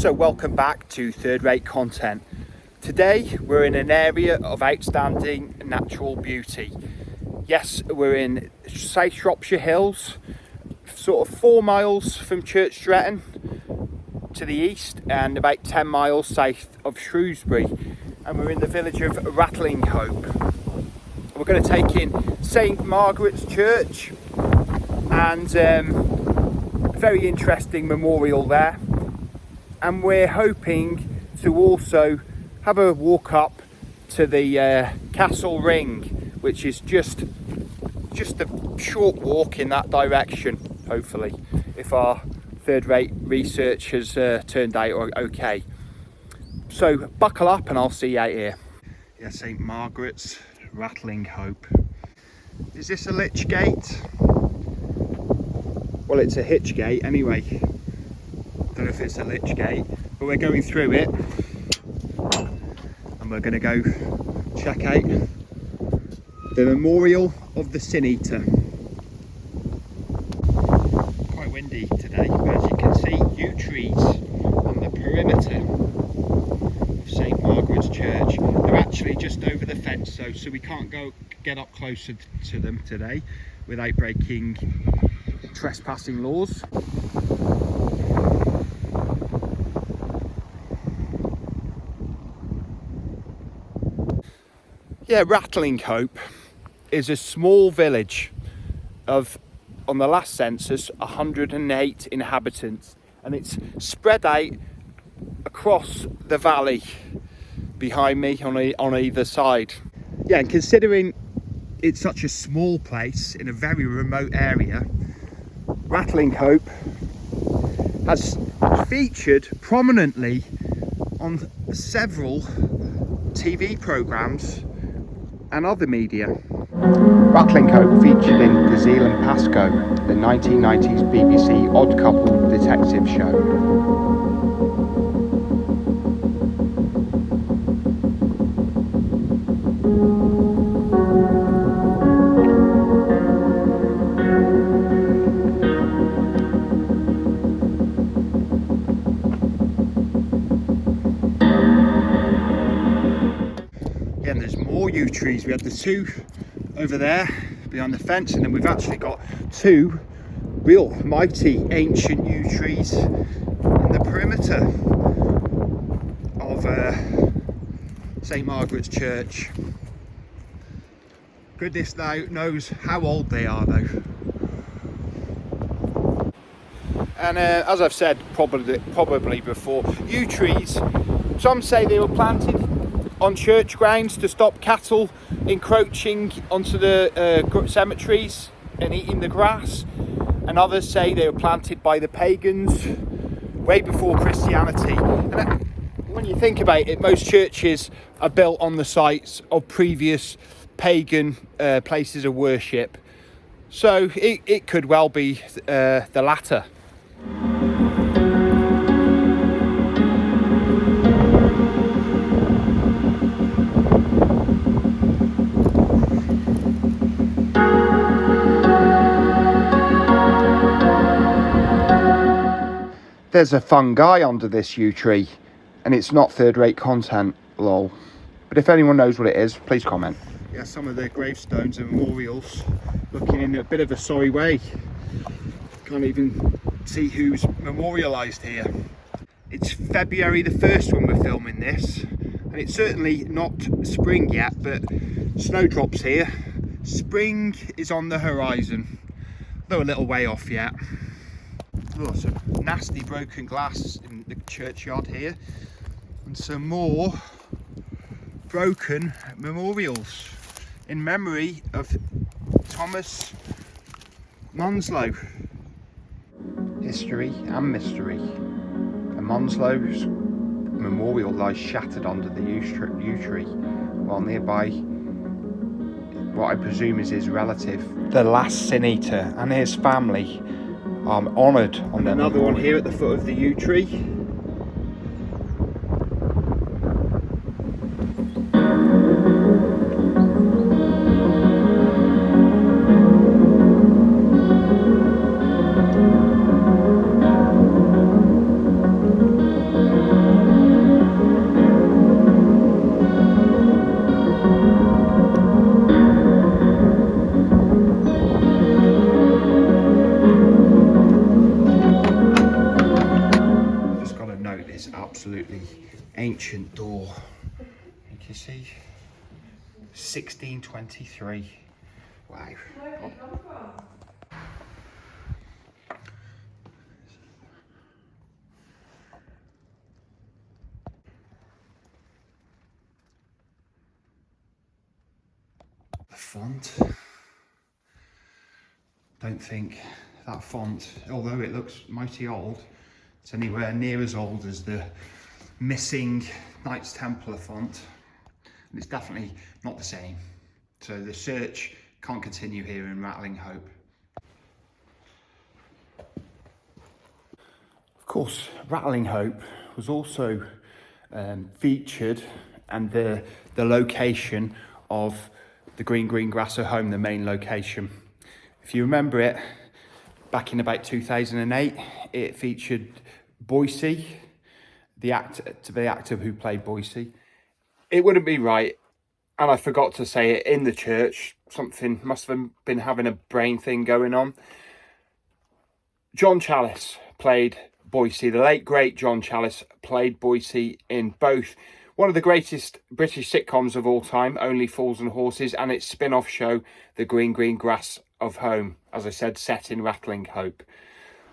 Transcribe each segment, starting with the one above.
So welcome back to Third Rate Content. Today we're in an area of outstanding natural beauty. Yes, we're in South Shropshire Hills, sort of 4 miles from Church Stretton to the east and about 10 miles south of Shrewsbury, and we're in the village of Ratlinghope. We're going to take in St Margaret's Church and a very interesting memorial there, and we're hoping to also have a walk up to the Castle Ring, which is just a short walk in that direction, hopefully, if our third rate research has turned out okay. So buckle up and I'll see you out here. Yeah, St Margaret's, Ratlinghope. Is this a lich gate? Well, it's a hitch gate anyway. Don't know if it's a lich gate, but we're going through it and we're going to go check out the memorial of the Sin Eater. Quite windy today, but as you can see, yew trees on the perimeter of St Margaret's Church. They're actually just over the fence though, so we can't get up closer to them today without breaking trespassing laws. Yeah, Ratlinghope is a small village of, on the last census, 108 inhabitants, and it's spread out across the valley behind me on either side. Yeah, and considering it's such a small place in a very remote area, Ratlinghope has featured prominently on several TV programmes and other media. Ratlinghope featured in Gazelle and Pascoe, the 1990s BBC Odd Couple detective show. And there's more yew trees. We had the two over there behind the fence, and then we've actually got two real mighty ancient yew trees in the perimeter of St Margaret's Church. Goodness knows how old they are though. And as I've said probably before, yew trees, some say they were planted on church grounds to stop cattle encroaching onto the cemeteries and eating the grass, and others say they were planted by the pagans way before Christianity. And when you think about it, most churches are built on the sites of previous pagan places of worship, so it could well be the latter. There's a fun guy under this yew tree, and it's not third-rate content, lol. But if anyone knows what it is, please comment. Yeah, some of the gravestones and memorials looking in a bit of a sorry way. Can't even see who's memorialised here. It's February the 1st when we're filming this, and it's certainly not spring yet, but snowdrops here. Spring is on the horizon, though a little way off yet. Oh, some nasty broken glass in the churchyard here, and some more broken memorials in memory of Thomas Munslow. History and mystery. A Munslow's memorial lies shattered under the yew tree, while nearby what I presume is his relative, the last Sin Eater, and his family are honoured on their memorial. Another one here at the foot of the yew tree. ancient door. You can see 1623. Wow. The font. Don't think that font, although it looks mighty old, it's anywhere near as old as the missing Knights Templar font. And it's definitely not the same. So the search can't continue here in Ratlinghope. Of course, Ratlinghope was also featured, and the location of the green grass of home, the main location. If you remember it, back in about 2008, it featured Boise, the actor who played Boise. It wouldn't be right, and I forgot to say it in the church. Something must have been having a brain thing going on. John Chalice played Boise. The late great John Chalice played Boise in both one of the greatest British sitcoms of all time, Only Fools and Horses, and its spin-off show, The Green Grass of Home, as I said, set in Ratlinghope.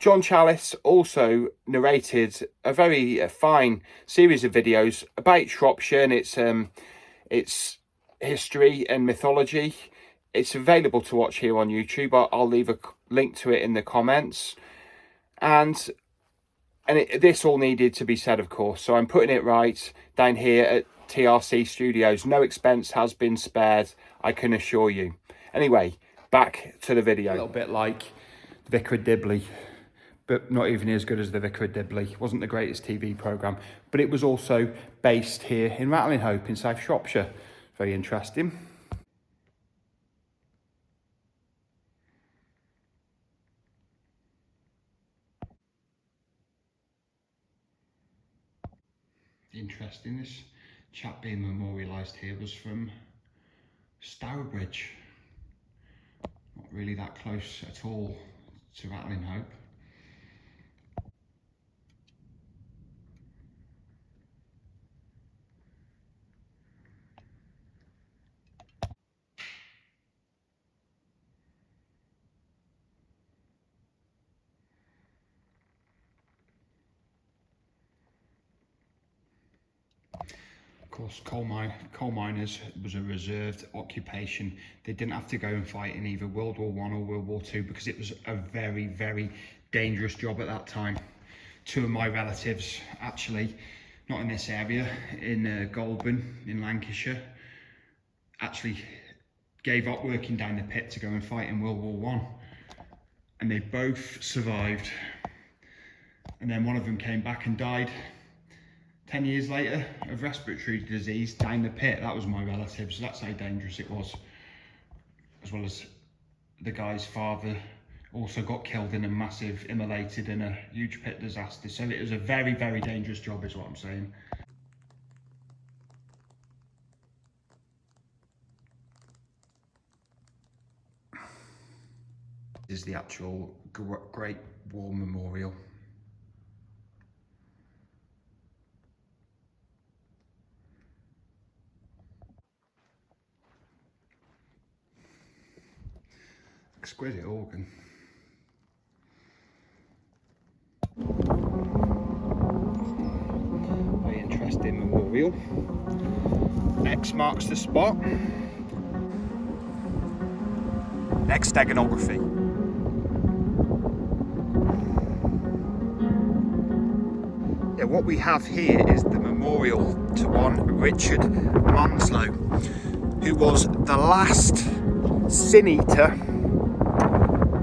John Chalice also narrated a very fine series of videos about Shropshire and its history and mythology. It's available to watch here on YouTube. I'll leave a link to it in the comments. And this all needed to be said, of course. So I'm putting it right down here at TRC Studios. No expense has been spared, I can assure you. Anyway, back to the video. A little bit like Vicar of Dibley, but not even as good as the Vicar of Dibley. It wasn't the greatest TV programme, but it was also based here in Ratlinghope in South Shropshire. Very interesting. Interesting, this chap being memorialised here was from Stourbridge. Not really that close at all to Ratlinghope. Of course, coal miners was a reserved occupation. They didn't have to go and fight in either World War I or World War II because it was a very, very dangerous job at that time. Two of my relatives, actually, not in this area, in Goulburn in Lancashire, actually gave up working down the pit to go and fight in World War I. And they both survived. And then one of them came back and died 10 years later of respiratory disease down the pit. That was my relative, so that's how dangerous it was. As well as the guy's father also got killed in a massive, immolated in a huge pit disaster. So it was a very, very dangerous job is what I'm saying. This is the actual Great War Memorial. Exquisite organ. Very interesting memorial. X marks the spot. Next, steganography. Yeah, what we have here is the memorial to one Richard Munslow, who was the last sin eater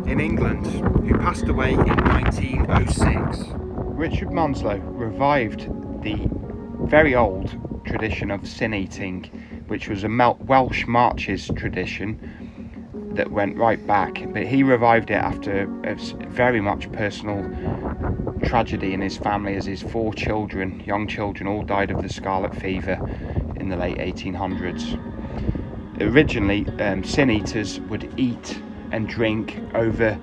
in England, who passed away in 1906. Richard Munslow revived the very old tradition of sin eating, which was a Welsh marches tradition that went right back, but he revived it after a very much personal tragedy in his family, as his 4 children, young children, all died of the scarlet fever in the late 1800s. Originally, sin eaters would eat and drink over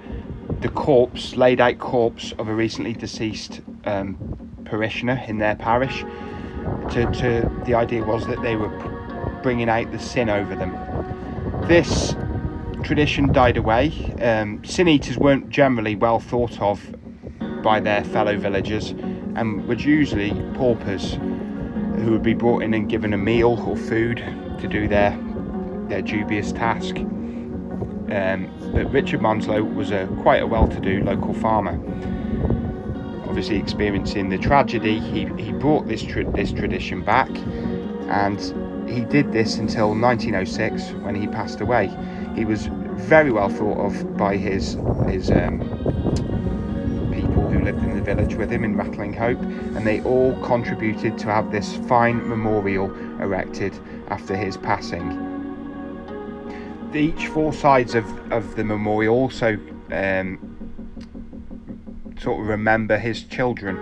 the laid out corpse of a recently deceased parishioner in their parish, The idea was that they were bringing out the sin over them. This tradition died away. Sin eaters weren't generally well thought of by their fellow villagers, and was usually paupers who would be brought in and given a meal or food to do their dubious task. But Richard Munslow was quite a well-to-do local farmer. Obviously experiencing the tragedy, he brought this tradition back, and he did this until 1906 when he passed away. He was very well thought of by his people who lived in the village with him in Ratlinghope, and they all contributed to have this fine memorial erected after his passing. Each four sides of the memorial also sort of remember his children.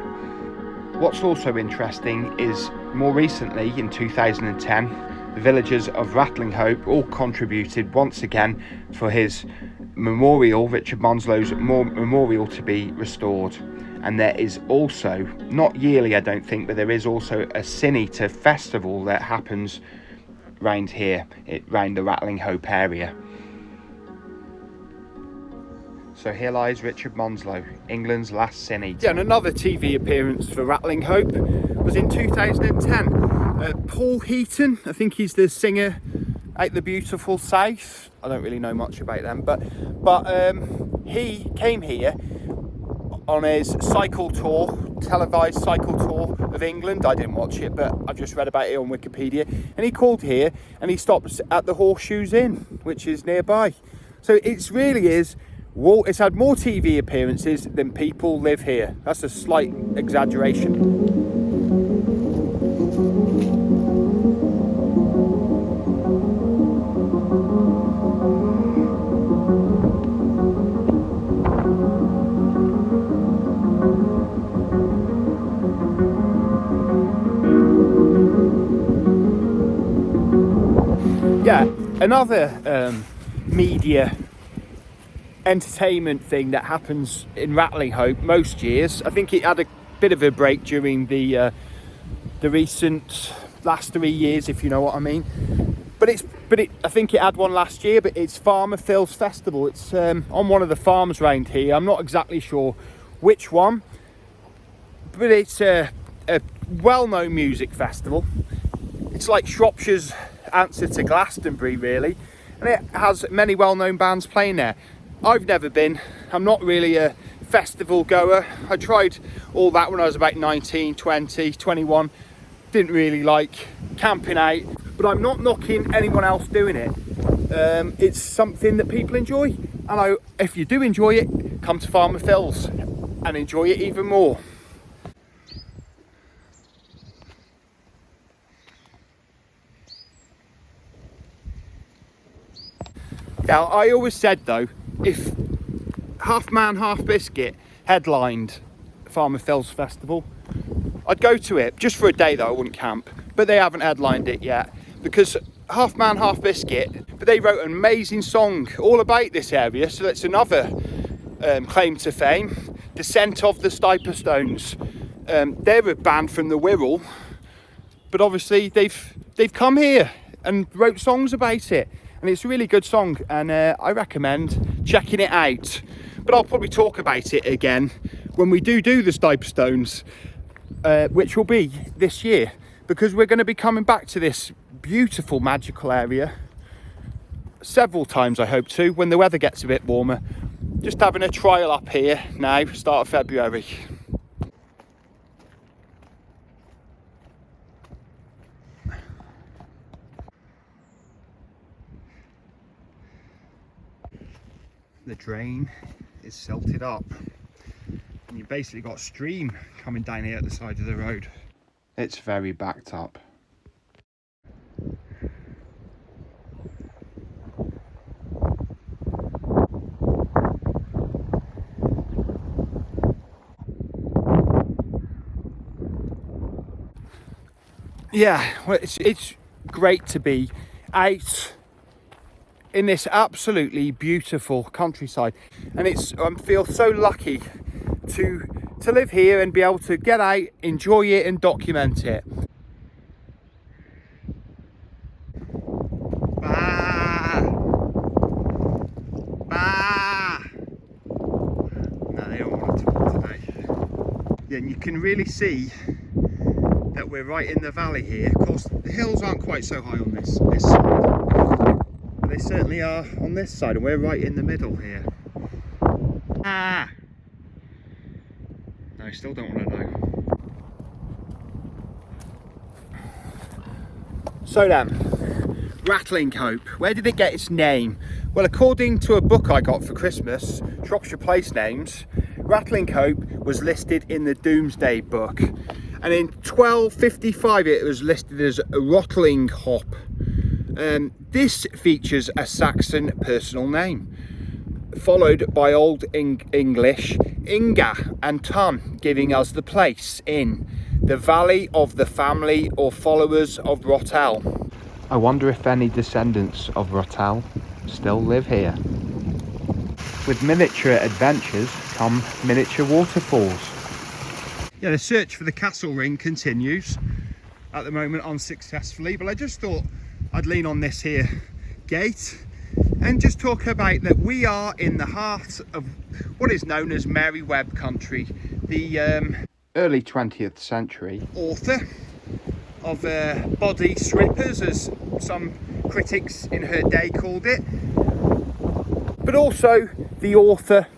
What's also interesting is more recently in 2010, the villagers of Ratlinghope all contributed once again for his memorial, Richard Munslow's memorial, to be restored. And there is also, not yearly I don't think, but there is also a Sin Eater festival that happens round here, round the Ratlinghope area. So here lies Richard Munslow, England's last Sin Eater. Yeah, and another TV appearance for Ratlinghope was in 2010. Paul Heaton, I think he's the singer out the beautiful south. I don't really know much about them, but he came here on his cycle tour, televised cycle tour of England. I didn't watch it, but I've just read about it on Wikipedia. And he called here and he stops at the Horseshoes Inn, which is nearby. So it really is. It's had more TV appearances than people live here. That's a slight exaggeration. Yeah, another media entertainment thing that happens in Ratlinghope most years. I think it had a bit of a break during the recent last 3 years, if you know what I mean. But I think it had one last year. But it's Farmer Phil's Festival. It's on one of the farms around here. I'm not exactly sure which one, but it's a well-known music festival. It's like Shropshire's answer to Glastonbury, really, and it has many well-known bands playing there. I've never been. I'm not really a festival goer. I tried all that when I was about 19, 20, 21. Didn't really like camping out, but I'm not knocking anyone else doing it. It's something that people enjoy, and if you do enjoy it, come to Farmer Phil's and enjoy it even more. Now, I always said though, if Half Man, Half Biscuit headlined Farmer Phil's Festival, I'd go to it just for a day though. I wouldn't camp, but they haven't headlined it yet, because Half Man, Half Biscuit, but they wrote an amazing song all about this area, so that's another claim to fame. Descent of the Stiperstones. They're a band from the Wirral, but obviously they've come here and wrote songs about it. And it's a really good song, and I recommend checking it out. But I'll probably talk about it again when we do the Stiperstones, which will be this year, because we're going to be coming back to this beautiful, magical area several times, I hope to, when the weather gets a bit warmer. Just having a trial up here now, start of February. The drain is silted up, and you've basically got a stream coming down here at the side of the road. It's very backed up. Yeah, well, it's great to be out in this absolutely beautiful countryside, and I feel so lucky to live here and be able to get out, enjoy it and document it. Yeah, and you can really see that we're right in the valley here. Of course, the hills aren't quite so high on this side, but they certainly are on this side, and we're right in the middle here. Ah! No, I still don't want to know. So then, Ratlinghope, where did it get its name? Well, according to a book I got for Christmas, Shropshire Place Names, Ratlinghope was listed in the Domesday Book, and in 1255 it was listed as Ratlinghope. This features a Saxon personal name, followed by Old English Inga and Tun, giving us the place in the valley of the family or followers of Rotel. I wonder if any descendants of Rotel still live here. With miniature adventures come miniature waterfalls. Yeah, the search for the castle ring continues at the moment unsuccessfully, but I just thought I'd lean on this here gate and just talk about that we are in the heart of what is known as Mary Webb country. The early 20th century author of body strippers, as some critics in her day called it, but also the author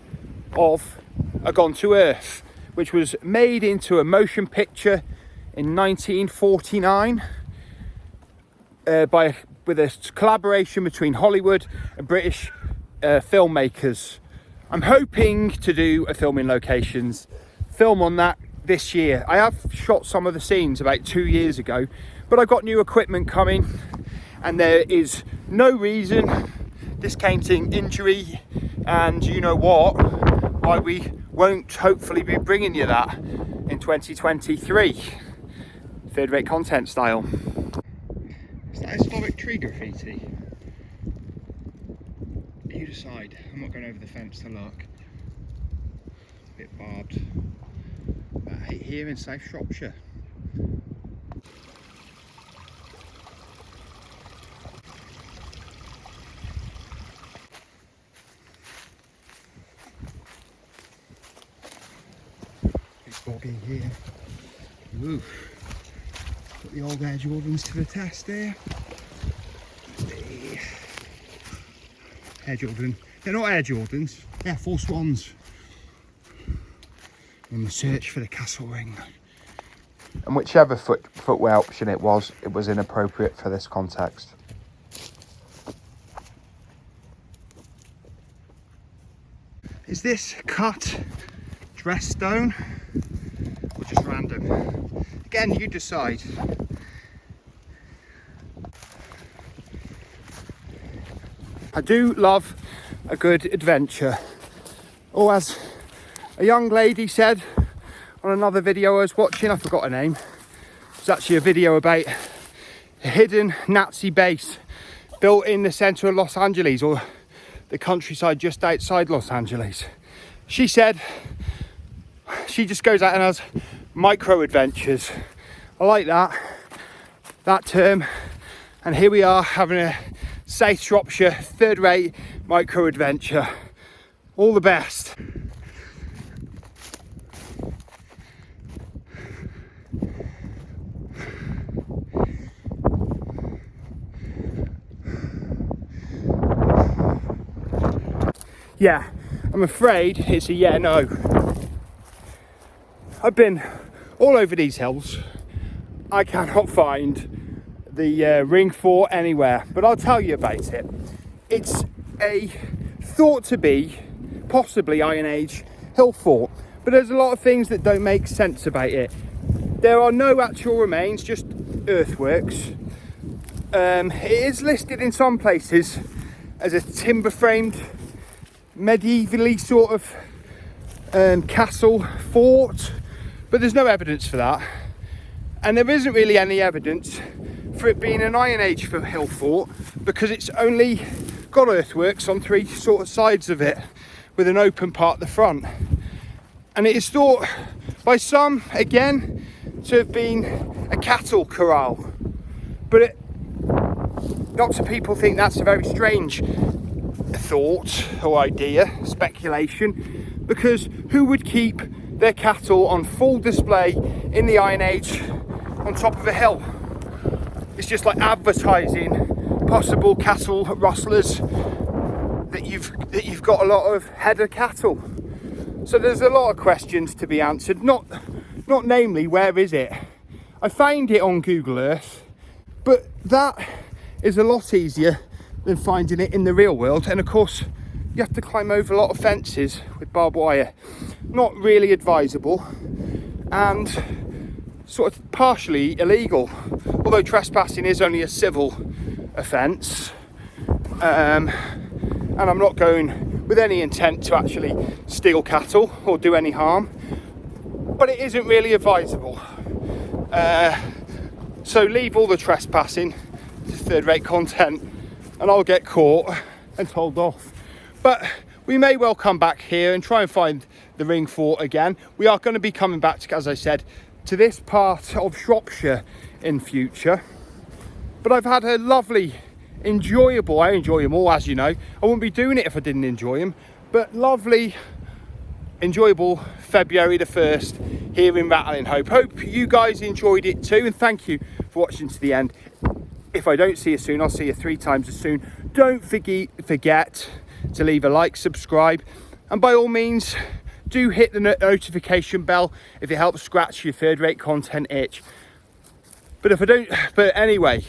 of A Gone to Earth, which was made into a motion picture in 1949 with a collaboration between Hollywood and British filmmakers. I'm hoping to do a film on that this year. I have shot some of the scenes about 2 years ago, but I've got new equipment coming, and there is no reason, discounting injury and you know what, why we won't hopefully be bringing you that in 2023, third rate content style. Is that historic tree graffiti? You decide. I'm not going over the fence to look. Bit barbed. But here in South Shropshire. Big boggy here. Ooh. Put the old Air Jordans to the test there. Air Jordan. They're not Air Jordans, Air Force Ones. On the search for the castle ring. And whichever footwear option it was inappropriate for this context. Is this cut dress stone or just random? Again, you decide. I do love a good adventure. Or as a young lady said on another video I was watching, I forgot her name. It's actually a video about a hidden Nazi base built in the centre of Los Angeles, or the countryside just outside Los Angeles. She said she just goes out and has micro adventures. I like that term, and here we are having a South Shropshire third rate micro adventure. All the best. Yeah, I'm afraid it's a yeah, no. I've been all over these hills. I cannot find the ring fort anywhere, but I'll tell you about it. It's a thought to be possibly Iron Age hill fort, but there's a lot of things that don't make sense about it. There are no actual remains, just earthworks. It is listed in some places as a timber framed medievally sort of castle fort, but there's no evidence for that, and there isn't really any evidence for it being an Iron Age hill fort, because it's only got earthworks on three sort of sides of it with an open part at the front, and it is thought by some again to have been a cattle corral, but lots of people think that's a very strange thought or idea, speculation, because who would keep their cattle on full display in the Iron Age on top of a hill. It's just like advertising possible cattle rustlers that you've got a lot of header cattle. So there's a lot of questions to be answered. Not namely, where is it? I found it on Google Earth, but that is a lot easier than finding it in the real world. And of course, you have to climb over a lot of fences with barbed wire. Not really advisable, and sort of partially illegal. Although trespassing is only a civil offence, and I'm not going with any intent to actually steal cattle or do any harm, but it isn't really advisable. So leave all the trespassing to third-rate content, and I'll get caught and told off. But we may well come back here and try and find the ring fort again. We are going to be coming back to, as I said, to this part of Shropshire in future. But I've had a lovely, enjoyable, I enjoy them all, as you know. I wouldn't be doing it if I didn't enjoy them. But lovely, enjoyable February the 1st here in Ratlinghope. Hope you guys enjoyed it too, and thank you for watching to the end. If I don't see you soon, I'll see you 3 times as soon. Don't forget to leave a like, subscribe, and by all means do hit the notification bell if it helps scratch your third-rate content itch. But if I don't, but anyway,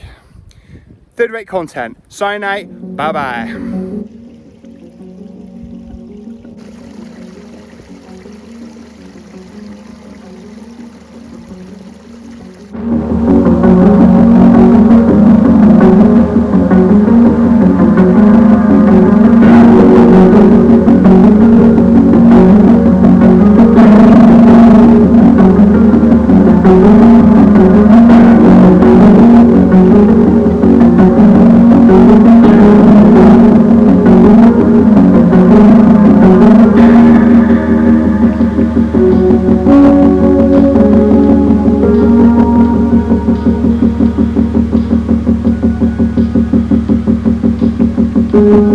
third-rate content, sign out, bye bye. Thank you.